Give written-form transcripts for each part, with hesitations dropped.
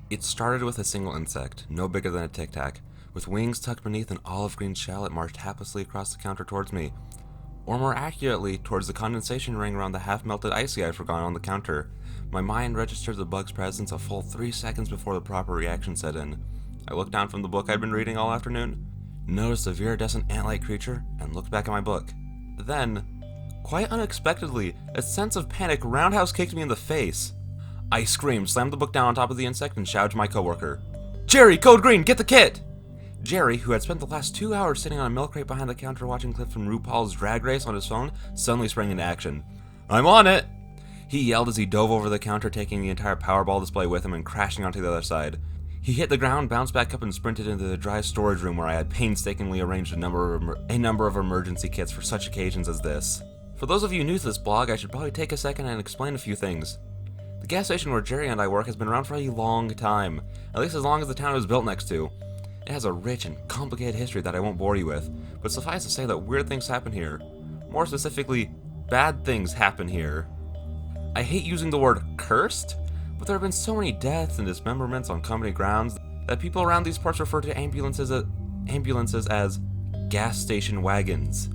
It started with a single insect, no bigger than a tic tac. With wings tucked beneath an olive green shell, it marched haplessly across the counter towards me. Or more accurately, towards the condensation ring around the half-melted icy I'd forgotten on the counter. My mind registered the bug's presence a full 3 seconds before the proper reaction set in. I looked down from the book I'd been reading all afternoon, noticed a viridescent ant-like creature, and looked back at my book. Then, quite unexpectedly, a sense of panic roundhouse kicked me in the face. I screamed, slammed the book down on top of the insect, and shouted to my coworker, "Jerry, Code Green, get the kit!" Jerry, who had spent the last 2 hours sitting on a milk crate behind the counter watching clips from RuPaul's Drag Race on his phone, suddenly sprang into action. "I'm on it!" He yelled as he dove over the counter, taking the entire Powerball display with him and crashing onto the other side. He hit the ground, bounced back up, and sprinted into the dry storage room where I had painstakingly arranged a number of emergency kits for such occasions as this. For those of you new to this blog, I should probably take a second and explain a few things. The gas station where Jerry and I work has been around for a long time, at least as long as the town it was built next to. It has a rich and complicated history that I won't bore you with, but suffice to say that weird things happen here. More specifically, bad things happen here. I hate using the word cursed, but there have been so many deaths and dismemberments on company grounds that people around these parts refer to ambulances as gas station wagons.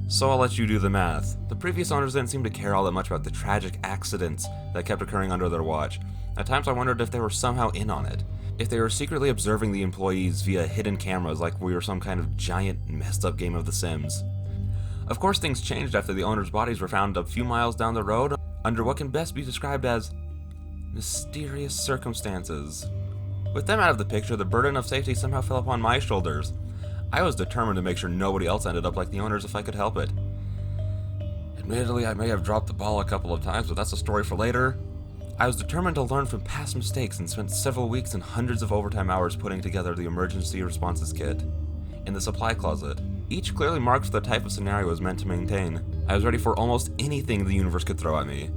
So I'll let you do the math. The previous owners didn't seem to care all that much about the tragic accidents that kept occurring under their watch. At times I wondered if they were somehow in on it. If they were secretly observing the employees via hidden cameras like we were some kind of giant messed up game of The Sims. Of course things changed after the owners' bodies were found a few miles down the road under what can best be described as mysterious circumstances. With them out of the picture, the burden of safety somehow fell upon my shoulders. I was determined to make sure nobody else ended up like the owners if I could help it. Admittedly, I may have dropped the ball a couple of times, but that's a story for later. I was determined to learn from past mistakes and spent several weeks and hundreds of overtime hours putting together the emergency responses kit. In the supply closet, each clearly marked for the type of scenario it was meant to maintain. I was ready for almost anything the universe could throw at me.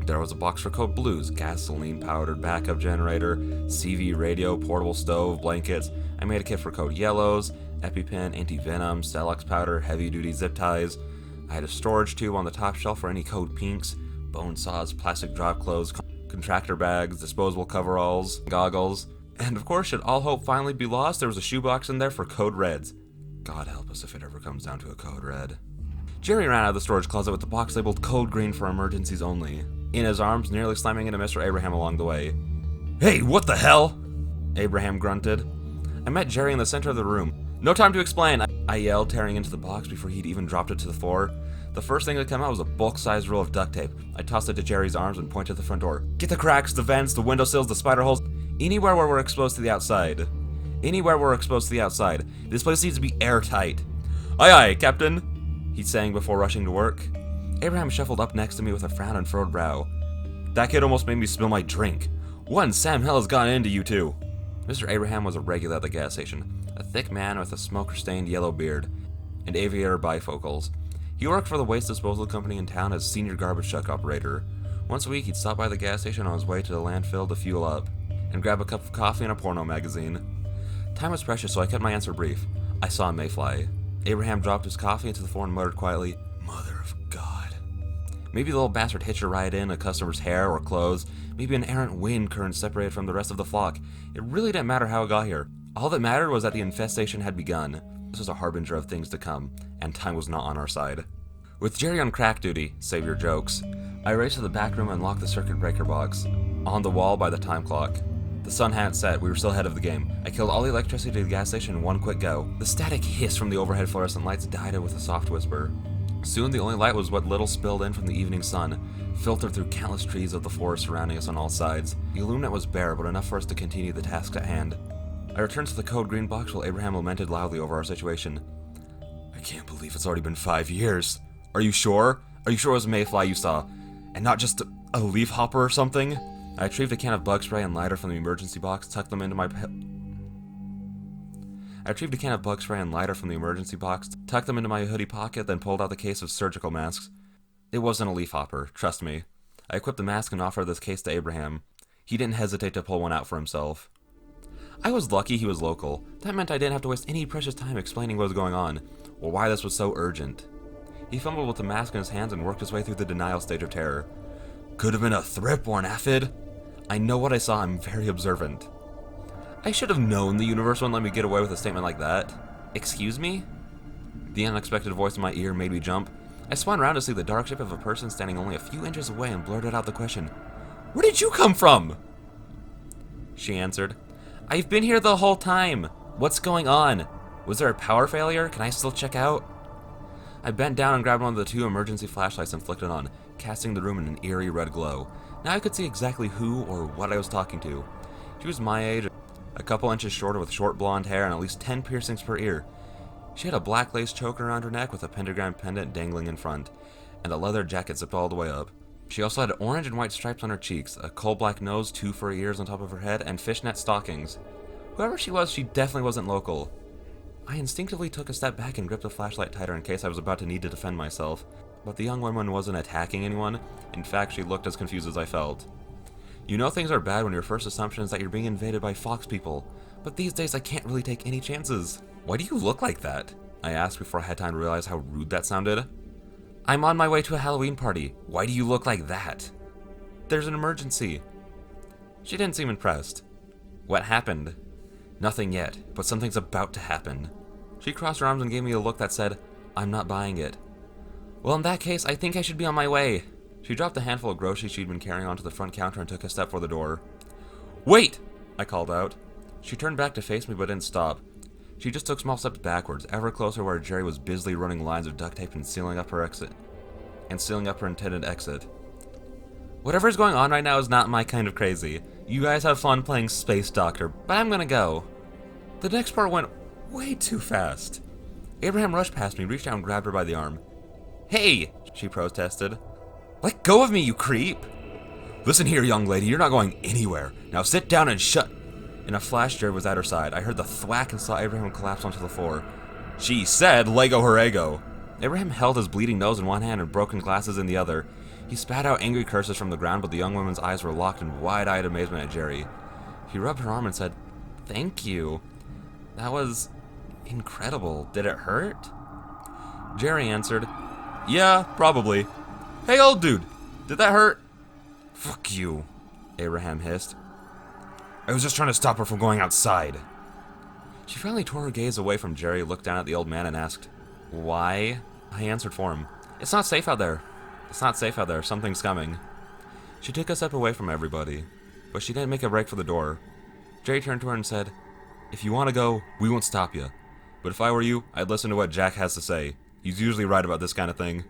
There was a box for Code Blues, gasoline powdered backup generator, CV radio, portable stove, blankets. I made a kit for Code Yellows, EpiPen, anti-venom, Celox powder, heavy-duty zip ties. I had a storage tube on the top shelf for any Code Pinks, bone saws, plastic drop clothes, contractor bags, disposable coveralls, goggles, and of course, should all hope finally be lost, there was a shoebox in there for Code Reds. God help us if it ever comes down to a Code Red. Jerry ran out of the storage closet with the box labeled Code Green for emergencies only, in his arms, nearly slamming into Mr. Abraham along the way. "Hey, what the hell?" Abraham grunted. I met Jerry in the center of the room. "No time to explain," I yelled, tearing into the box before he'd even dropped it to the floor. The first thing that came out was a bulk-sized roll of duct tape. I tossed it to Jerry's arms and pointed to the front door. "Get the cracks, the vents, the windowsills, the spider holes, anywhere where we're exposed to the outside. Anywhere we're exposed to the outside. This place needs to be airtight." "Aye aye, Captain," he sang before rushing to work. Abraham shuffled up next to me with a frown and furrowed brow. "That kid almost made me spill my drink. What in Sam Hell has gotten into you two?" Mr. Abraham was a regular at the gas station, a thick man with a smoker-stained yellow beard and aviator bifocals. He worked for the waste disposal company in town as senior garbage truck operator. Once a week, he'd stop by the gas station on his way to the landfill to fuel up, and grab a cup of coffee and a porno magazine. Time was precious, so I kept my answer brief. I saw a mayfly. Abraham dropped his coffee into the floor and muttered quietly, "Mother of God." Maybe the little bastard hitched a ride in a customer's hair or clothes. Maybe an errant wind current separated from the rest of the flock. It really didn't matter how it got here. All that mattered was that the infestation had begun. This was a harbinger of things to come, and time was not on our side. With Jerry on crack duty, save your jokes, I raced to the back room and locked the circuit breaker box. On the wall by the time clock. The sun hadn't set, we were still ahead of the game. I killed all the electricity to the gas station in one quick go. The static hiss from the overhead fluorescent lights died out with a soft whisper. Soon the only light was what little spilled in from the evening sun, filtered through countless trees of the forest surrounding us on all sides. The illuminate was bare, but enough for us to continue the tasks at hand. I returned to the Code Green box while Abraham lamented loudly over our situation. "I can't believe it's already been 5 years. Are you sure? Are you sure it was a mayfly you saw? And not just a leaf hopper or something?" I retrieved a can of bug spray and lighter from the emergency box, tucked them into my hoodie pocket, then pulled out the case of surgical masks. It wasn't a leaf hopper, trust me. I equipped the mask and offered this case to Abraham. He didn't hesitate to pull one out for himself. I was lucky he was local. That meant I didn't have to waste any precious time explaining what was going on, or why this was so urgent. He fumbled with the mask in his hands and worked his way through the denial stage of terror. "Could have been a thrip or an aphid. I know what I saw, I'm very observant." I should have known the universe wouldn't let me get away with a statement like that. Excuse me? The unexpected voice in my ear made me jump. I spun around to see the dark shape of a person standing only a few inches away and blurted out the question, "Where did you come from?" She answered, "I've been here the whole time. What's going on? Was there a power failure? Can I still check out?" I bent down and grabbed one of the 2 emergency flashlights and flicked it on, casting the room in an eerie red glow. Now I could see exactly who or what I was talking to. She was my age, a couple inches shorter with short blonde hair and at least 10 piercings per ear. She had a black lace choker around her neck with a pentagram pendant dangling in front, and a leather jacket zipped all the way up. She also had orange and white stripes on her cheeks, a coal-black nose, 2 furry ears on top of her head, and fishnet stockings. Whoever she was, she definitely wasn't local. I instinctively took a step back and gripped the flashlight tighter in case I was about to need to defend myself, but the young woman wasn't attacking anyone. In fact, she looked as confused as I felt. You know things are bad when your first assumption is that you're being invaded by fox people, but these days I can't really take any chances. "Why do you look like that?" I asked before I had time to realize how rude that sounded. "I'm on my way to a Halloween party. Why do you look like that?" "There's an emergency." She didn't seem impressed. "What happened?" "Nothing yet, but something's about to happen." She crossed her arms and gave me a look that said, "I'm not buying it." "Well, in that case, I think I should be on my way." She dropped a handful of groceries she'd been carrying onto the front counter and took a step for the door. "Wait!" I called out. She turned back to face me but didn't stop. She just took small steps backwards, ever closer where Jerry was busily running lines of duct tape and sealing up her intended exit. "Whatever's going on right now is not my kind of crazy. You guys have fun playing Space Doctor, but I'm gonna go." The next part went way too fast. Abraham rushed past me, reached out and grabbed her by the arm. "Hey!" she protested. "Let go of me, you creep!" "Listen here, young lady, you're not going anywhere. Now sit down and shut..." In a flash, Jared was at her side. I heard the thwack and saw Abraham collapse onto the floor. She said, "Lego her ego." Abraham held his bleeding nose in one hand and broken glasses in the other. He spat out angry curses from the ground, but the young woman's eyes were locked in wide-eyed amazement at Jerry. He rubbed her arm and said, "Thank you. That was incredible. Did it hurt?" Jerry answered, "Yeah, probably. Hey, old dude, did that hurt?" "Fuck you," Abraham hissed. "I was just trying to stop her from going outside." She finally tore her gaze away from Jerry, looked down at the old man, and asked, "Why?" I answered for him. "It's not safe out there. It's not safe out there. Something's coming." She took a step away from everybody, but she didn't make a break for the door. Jerry turned to her and said, "If you want to go, we won't stop you. But if I were you, I'd listen to what Jack has to say. He's usually right about this kind of thing."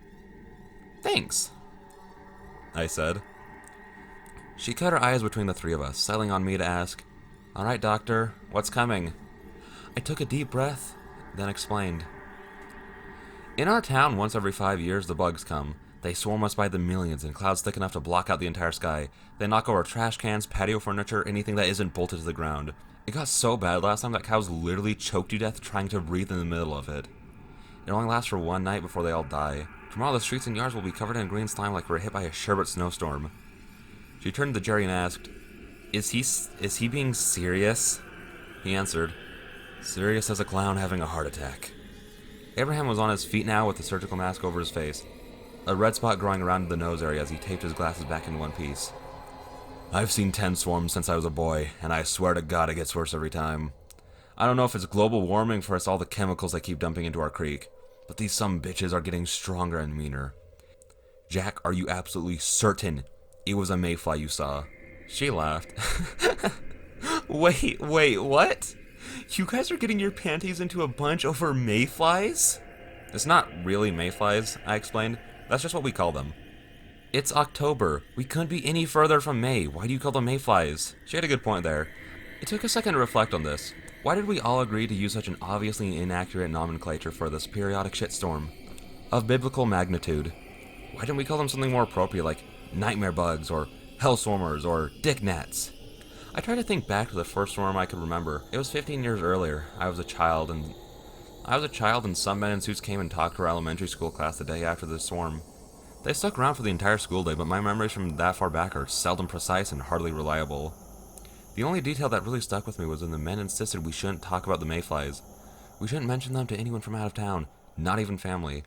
"Thanks," I said. She cut her eyes between the 3 of us, settling on me to ask, "All right, doctor, what's coming?" I took a deep breath, then explained. "In our town, once every 5 years, the bugs come. They swarm us by the millions in clouds thick enough to block out the entire sky. They knock over trash cans, patio furniture, anything that isn't bolted to the ground. It got so bad last time that cows literally choked to death trying to breathe in the middle of it. It only lasts for one night before they all die. Tomorrow the streets and yards will be covered in green slime like we're hit by a sherbet snowstorm." She turned to Jerry and asked, Is he being serious?" He answered, "Serious as a clown having a heart attack." Abraham was on his feet now with the surgical mask over his face, a red spot growing around the nose area as he taped his glasses back in one piece. "I've seen 10 swarms since I was a boy, and I swear to God it gets worse every time. I don't know if it's global warming for us all the chemicals they keep dumping into our creek, but these some bitches are getting stronger and meaner. Jack, are you absolutely certain it was a mayfly you saw?" She laughed. Wait, what? You guys are getting your panties into a bunch over mayflies? "It's not really mayflies," I explained. "That's just what we call them." "It's October. We couldn't be any further from May. Why do you call them mayflies?" She had a good point there. It took a second to reflect on this. Why did we all agree to use such an obviously inaccurate nomenclature for this periodic shitstorm of biblical magnitude? Why didn't we call them something more appropriate like nightmare bugs or hell swarmers or dick gnats? I tried to think back to the first swarm I could remember. It was 15 years earlier. I was a child, and some men in suits came and talked to our elementary school class the day after the swarm. They stuck around for the entire school day, but my memories from that far back are seldom precise and hardly reliable. The only detail that really stuck with me was when the men insisted we shouldn't talk about the mayflies. We shouldn't mention them to anyone from out of town, not even family.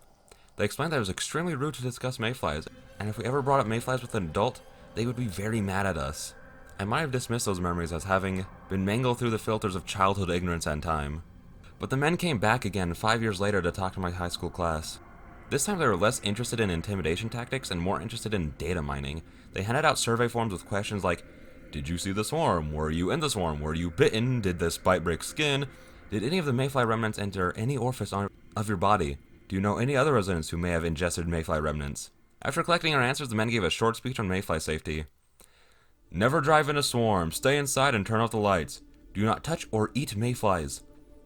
They explained that it was extremely rude to discuss mayflies, and if we ever brought up mayflies with an adult, they would be very mad at us. I might have dismissed those memories as having been mangled through the filters of childhood ignorance and time. But the men came back again 5 years later to talk to my high school class. This time they were less interested in intimidation tactics and more interested in data mining. They handed out survey forms with questions like, did you see the swarm? Were you in the swarm? Were you bitten? Did this bite break skin? Did any of the mayfly remnants enter any orifice of your body? Do you know any other residents who may have ingested mayfly remnants? After collecting our answers, the men gave a short speech on mayfly safety. Never drive in a swarm. Stay inside and turn off the lights. Do not touch or eat mayflies.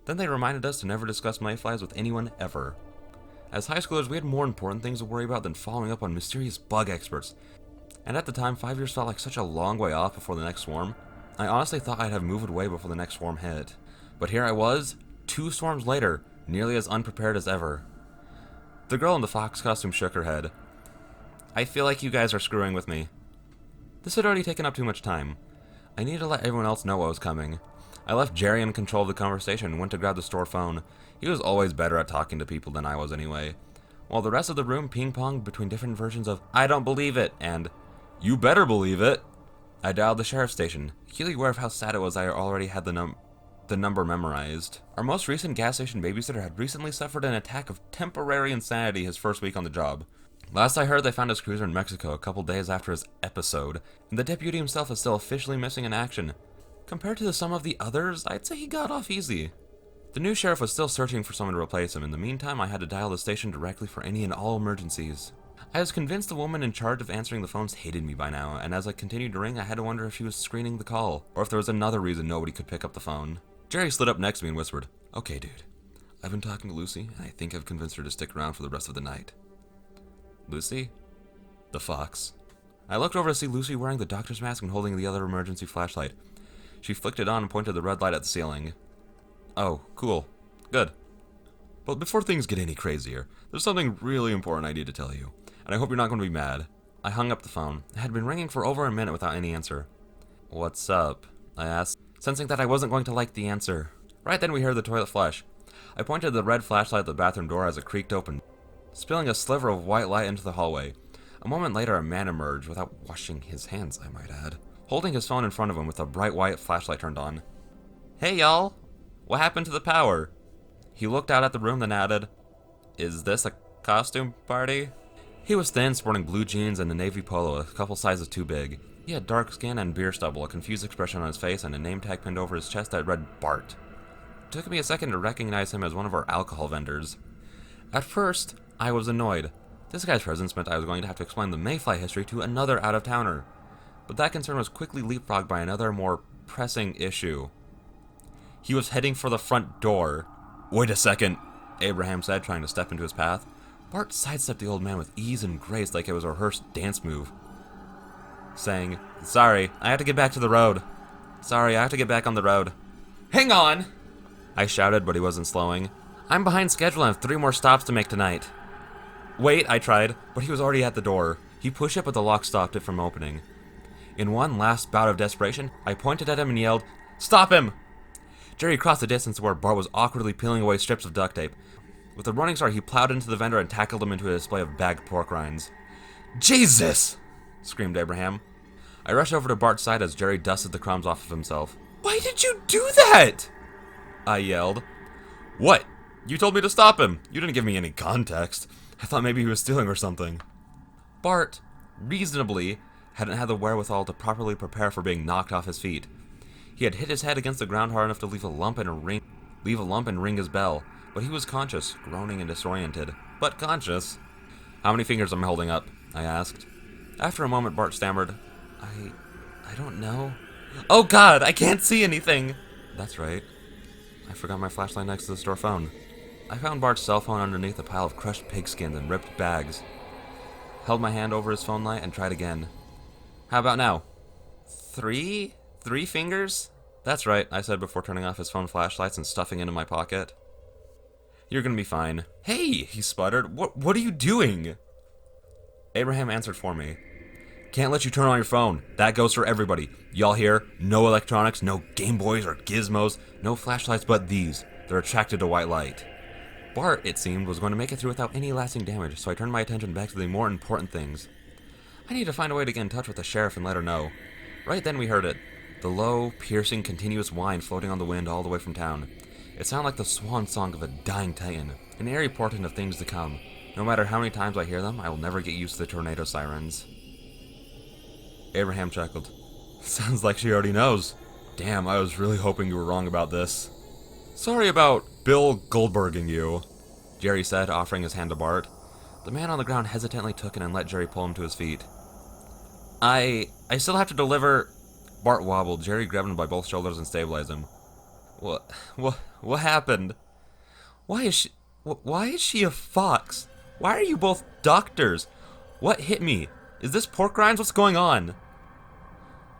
Then they reminded us to never discuss mayflies with anyone ever. As high schoolers, we had more important things to worry about than following up on mysterious bug experts. And at the time, 5 years felt like such a long way off before the next swarm. I honestly thought I'd have moved away before the next swarm hit. But here I was, 2 swarms later, nearly as unprepared as ever. The girl in the fox costume shook her head. I feel like you guys are screwing with me. This had already taken up too much time. I needed to let everyone else know what was coming. I left Jerry in control of the conversation and went to grab the store phone. He was always better at talking to people than I was anyway. While the rest of the room ping-ponged between different versions of, I don't believe it, and, you better believe it. I dialed the sheriff's station, acutely aware of how sad it was I already had the number memorized. Our most recent gas station babysitter had recently suffered an attack of temporary insanity his first week on the job. Last I heard, they found his cruiser in Mexico a couple days after his episode, and the deputy himself is still officially missing in action. Compared to some of the others, I'd say he got off easy. The new sheriff was still searching for someone to replace him. In the meantime, I had to dial the station directly for any and all emergencies. I was convinced the woman in charge of answering the phones hated me by now, and as I continued to ring, I had to wonder if she was screening the call, or if there was another reason nobody could pick up the phone. Jerry slid up next to me and whispered, Okay, dude. I've been talking to Lucy, and I think I've convinced her to stick around for the rest of the night. Lucy? The fox. I looked over to see Lucy wearing the doctor's mask and holding the other emergency flashlight. She flicked it on and pointed the red light at the ceiling. Oh, cool. Good. But before things get any crazier, there's something really important I need to tell you, and I hope you're not going to be mad. I hung up the phone. It had been ringing for over a minute without any answer. What's up? I asked, sensing that I wasn't going to like the answer. Right then we heard the toilet flush. I pointed the red flashlight at the bathroom door as it creaked open, spilling a sliver of white light into the hallway. A moment later, a man emerged, without washing his hands, I might add, holding his phone in front of him with a bright white flashlight turned on. Hey, y'all! What happened to the power? He looked out at the room, then added, Is this a costume party? He was thin, sporting blue jeans and a navy polo, a couple sizes too big. He had dark skin and beer stubble, a confused expression on his face, and a name tag pinned over his chest that read Bart. It took me a second to recognize him as one of our alcohol vendors. At first, I was annoyed. This guy's presence meant I was going to have to explain the mayfly history to another out-of-towner. But that concern was quickly leapfrogged by another, more pressing issue. He was heading for the front door. Wait a second, Abraham said, trying to step into his path. Bart sidestepped the old man with ease and grace like it was a rehearsed dance move, saying, Sorry, I have to get back to the road. Sorry, I have to get back on the road. Hang on! I shouted, but he wasn't slowing. I'm behind schedule and have 3 more stops to make tonight. Wait, I tried, but he was already at the door. He pushed it, but the lock stopped it from opening. In one last bout of desperation, I pointed at him and yelled, Stop him! Jerry crossed the distance to where Bart was awkwardly peeling away strips of duct tape. With a running start, he plowed into the vendor and tackled him into a display of bagged pork rinds. Jesus! Screamed Abraham. I rushed over to Bart's side as Jerry dusted the crumbs off of himself. Why did you do that? I yelled. What? You told me to stop him. You didn't give me any context. I thought maybe he was stealing or something. Bart, reasonably, hadn't had the wherewithal to properly prepare for being knocked off his feet. He had hit his head against the ground hard enough to leave a lump and ring his bell, but he was conscious, groaning and disoriented. But conscious. How many fingers am I holding up? I asked. After a moment, Bart stammered, I don't know. Oh God, I can't see anything! That's right. I forgot my flashlight next to the store phone. I found Bart's cell phone underneath a pile of crushed pigskins and ripped bags. Held my hand over his phone light and tried again. How about now? 3 fingers? That's right, I said before turning off his phone flashlights and stuffing it in my pocket. You're gonna be fine. Hey, he sputtered. What are you doing? Abraham answered for me. Can't let you turn on your phone. That goes for everybody. Y'all hear? No electronics, no Game Boys or gizmos, no flashlights but these. They're attracted to white light. Bart, it seemed, was going to make it through without any lasting damage, so I turned my attention back to the more important things. I need to find a way to get in touch with the sheriff and let her know. Right then we heard it. The low, piercing, continuous whine floating on the wind all the way from town. It sounded like the swan song of a dying titan, an eerie portent of things to come. No matter how many times I hear them, I will never get used to the tornado sirens. Abraham chuckled. Sounds like she already knows. Damn, I was really hoping you were wrong about this. Sorry about Bill Goldberging you, Jerry said, offering his hand to Bart. The man on the ground hesitantly took it and let Jerry pull him to his feet. I still have to deliver... Bart wobbled. Jerry grabbed him by both shoulders and stabilized him. What happened? Why is she a fox? Why are you both doctors? What hit me? Is this pork rinds? What's going on?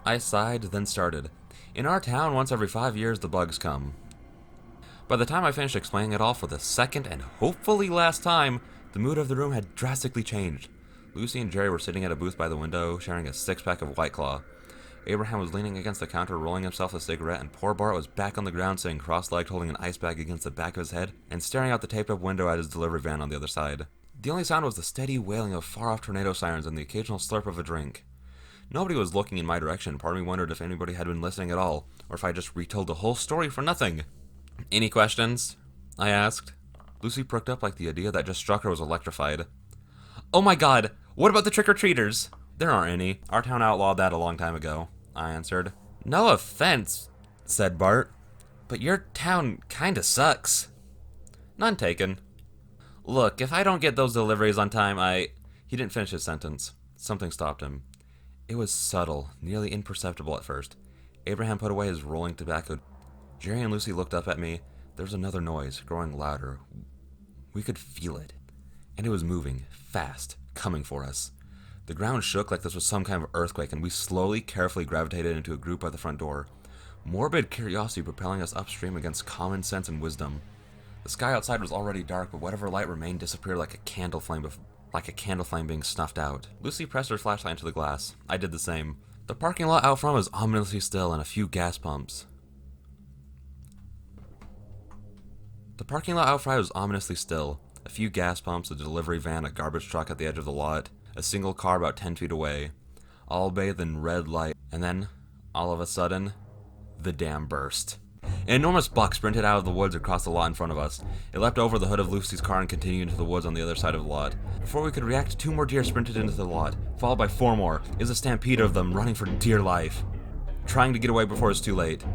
I sighed, then started. In our town, once every 5 years, the bugs come. By the time I finished explaining it all for the second and hopefully last time, the mood of the room had drastically changed. Lucy and Jerry were sitting at a booth by the window, sharing a six-pack of White Claw. Abraham was leaning against the counter, rolling himself a cigarette, and poor Bart was back on the ground, sitting cross-legged, holding an ice bag against the back of his head, and staring out the taped-up window at his delivery van on the other side. The only sound was the steady wailing of far-off tornado sirens and the occasional slurp of a drink. Nobody was looking in my direction. Part of me wondered if anybody had been listening at all, or if I just retold the whole story for nothing. Any questions? I asked. Lucy pricked up like the idea that just struck her was electrified. Oh my god, what about the trick-or-treaters? There aren't any. Our town outlawed that a long time ago, I answered. No offense, said Bart, but your town kinda sucks. None taken. Look, if I don't get those deliveries on time, He didn't finish his sentence. Something stopped him. It was subtle, nearly imperceptible at first. Abraham put away his rolling tobacco. Jerry and Lucy looked up at me. There was another noise, growing louder. We could feel it. And it was moving, fast, coming for us. The ground shook like this was some kind of earthquake, and we slowly, carefully gravitated into a group by the front door. Morbid curiosity propelling us upstream against common sense and wisdom. The sky outside was already dark, but whatever light remained disappeared like a candle flame being snuffed out. Lucy pressed her flashlight into the glass. I did the same. The parking lot out front was ominously still, and a few gas pumps. The parking lot out front was ominously still. A few gas pumps, a delivery van, a garbage truck at the edge of the lot, a single car about 10 feet away, all bathed in red light, and then, all of a sudden, the dam burst. An enormous buck sprinted out of the woods across the lot in front of us. It leapt over the hood of Lucy's car and continued into the woods on the other side of the lot. Before we could react, 2 more deer sprinted into the lot, followed by 4 more. It was a stampede of them, running for dear life, trying to get away before it was too late.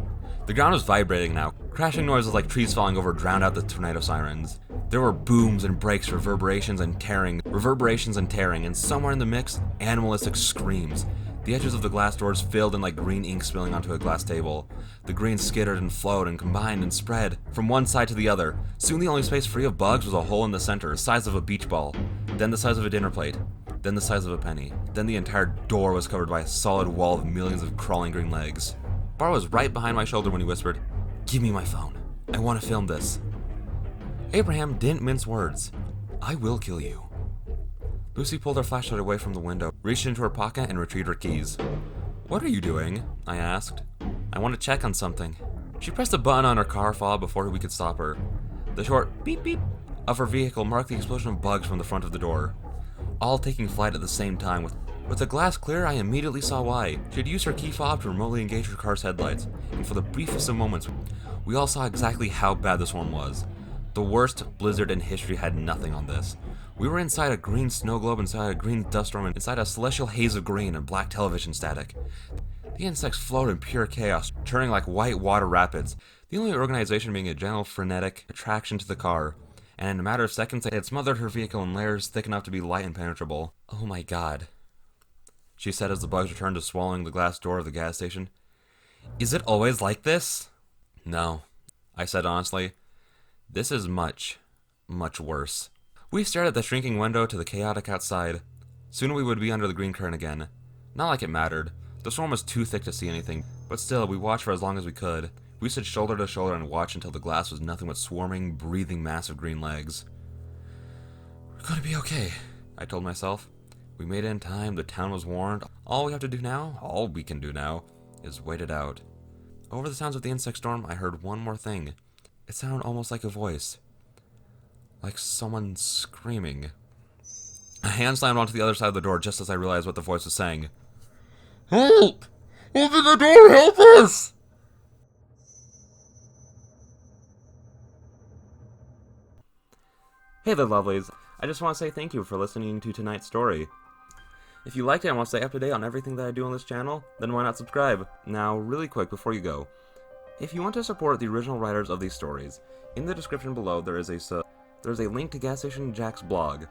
The ground was vibrating now. Crashing noises like trees falling over drowned out the tornado sirens. There were booms and breaks, reverberations and tearing, and somewhere in the mix, animalistic screams. The edges of the glass doors filled in like green ink spilling onto a glass table. The green skittered and flowed and combined and spread from one side to the other. Soon the only space free of bugs was a hole in the center, the size of a beach ball, then the size of a dinner plate, then the size of a penny. Then the entire door was covered by a solid wall of millions of crawling green legs. Bart was right behind my shoulder when he whispered, "Give me my phone. I want to film this." Abraham didn't mince words. "I will kill you." Lucy pulled her flashlight away from the window, reached into her pocket, and retrieved her keys. "What are you doing?" I asked. "I want to check on something." She pressed a button on her car fob before we could stop her. The short beep beep of her vehicle marked the explosion of bugs from the front of the door, all taking flight at the same time. With the glass clear, I immediately saw why. She had used her key fob to remotely engage her car's headlights, and for the briefest of moments, we all saw exactly how bad the storm was. The worst blizzard in history had nothing on this. We were inside a green snow globe, inside a green dust storm, inside a celestial haze of green and black television static. The insects flowed in pure chaos, churning like white water rapids, the only organization being a gentle, frenetic attraction to the car, and in a matter of seconds it had smothered her vehicle in layers thick enough to be light impenetrable. "Oh my god," she said as the bugs returned to swallowing the glass door of the gas station. "Is it always like this?" "No," I said honestly. "This is much, much worse." We stared at the shrinking window to the chaotic outside. Soon we would be under the green curtain again. Not like it mattered. The storm was too thick to see anything, but still, we watched for as long as we could. We stood shoulder to shoulder and watched until the glass was nothing but swarming, breathing mass of green legs. "We're gonna be okay," I told myself. We made it in time, the town was warned. All we can do now, is wait it out. Over the sounds of the insect storm, I heard one more thing. It sounded almost like a voice. Like someone screaming. A hand slammed onto the other side of the door just as I realized what the voice was saying. "Help! Open the door! Help us! Hey there, lovelies. I just want to say thank you for listening to tonight's story. If you liked it and want to stay up to date on everything that I do on this channel, then why not subscribe? Now, really quick before you go, if you want to support the original writers of these stories, in the description below there's a link to Gas Station Jack's blog,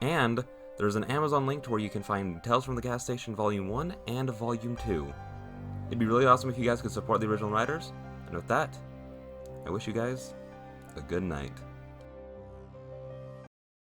and there's an Amazon link to where you can find Tales from the Gas Station Volume 1 and Volume 2. It'd be really awesome if you guys could support the original writers, and with that, I wish you guys a good night.